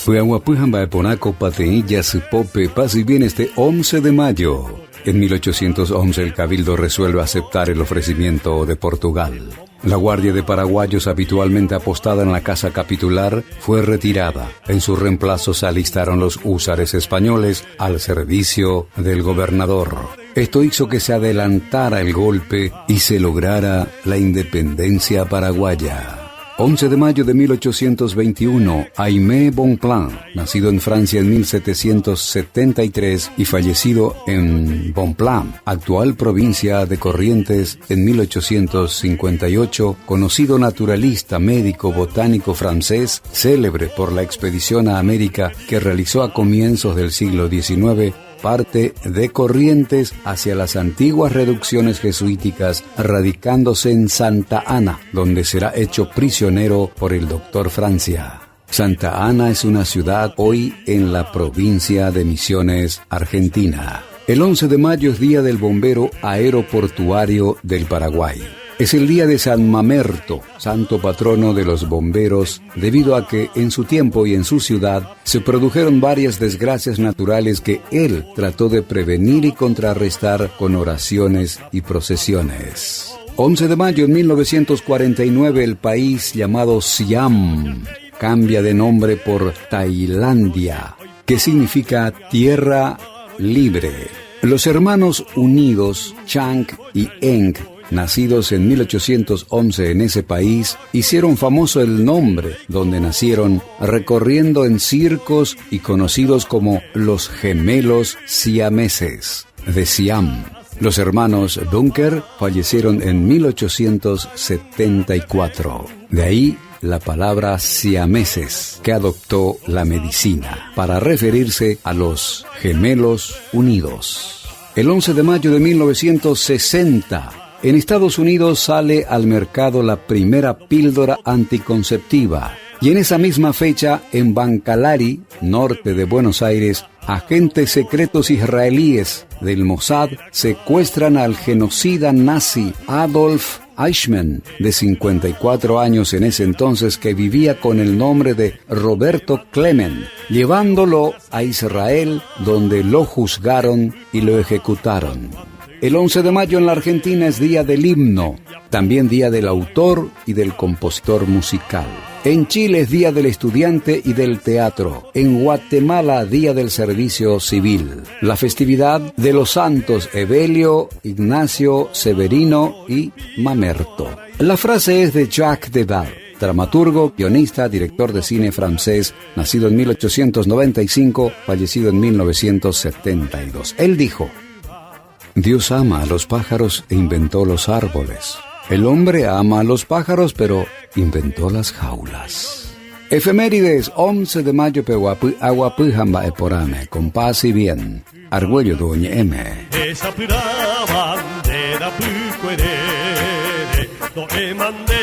Huehuapujamba Eponaco Pateilla Sipope, paz y bien este 11 de mayo. En 1811 el Cabildo resuelve aceptar el ofrecimiento de Portugal. La guardia de paraguayos habitualmente apostada en la casa capitular fue retirada. En su reemplazo se alistaron los húsares españoles al servicio del gobernador. Esto hizo que se adelantara el golpe y se lograra la independencia paraguaya. 11 de mayo de 1821, Aimé Bonpland, nacido en Francia en 1773 y fallecido en Bonpland, actual provincia de Corrientes, en 1858, conocido naturalista, médico, botánico francés, célebre por la expedición a América que realizó a comienzos del siglo XIX, parte de Corrientes hacia las antiguas reducciones jesuíticas, radicándose en Santa Ana, donde será hecho prisionero por el doctor Francia. Santa Ana es una ciudad hoy en la provincia de Misiones, Argentina. El 11 de mayo es Día del Bombero Aeroportuario del Paraguay. Es el día de San Mamerto, santo patrono de los bomberos, debido a que en su tiempo y en su ciudad se produjeron varias desgracias naturales que él trató de prevenir y contrarrestar con oraciones y procesiones. 11 de mayo de 1949 el país llamado Siam cambia de nombre por Tailandia, que significa tierra libre. Los hermanos unidos, Chang y Eng, nacidos en 1811 en ese país, hicieron famoso el nombre donde nacieron, recorriendo en circos y conocidos como los gemelos siameses de Siam. Los hermanos Bunker fallecieron en 1874. De ahí la palabra siameses, que adoptó la medicina para referirse a los gemelos unidos. El 11 de mayo de 1960, en Estados Unidos sale al mercado la primera píldora anticonceptiva. Y en esa misma fecha, en Bancalari, norte de Buenos Aires, agentes secretos israelíes del Mossad secuestran al genocida nazi Adolf Eichmann, de 54 años en ese entonces, que vivía con el nombre de Roberto Clement, llevándolo a Israel, donde lo juzgaron y lo ejecutaron. El 11 de mayo en la Argentina es Día del Himno, también Día del Autor y del Compositor Musical. En Chile es Día del Estudiante y del Teatro. En Guatemala, Día del Servicio Civil. La festividad de los santos Evelio, Ignacio, Severino y Mamerto. La frase es de Jacques Deval, dramaturgo, guionista, director de cine francés, nacido en 1895, fallecido en 1972. Él dijo: Dios ama a los pájaros e inventó los árboles. El hombre ama a los pájaros, pero inventó las jaulas. Efemérides, 11 de mayo pehuapu aguapujamba eporame, con paz y bien. Argüello doña M. Esa pura bandera pucuerere, no emande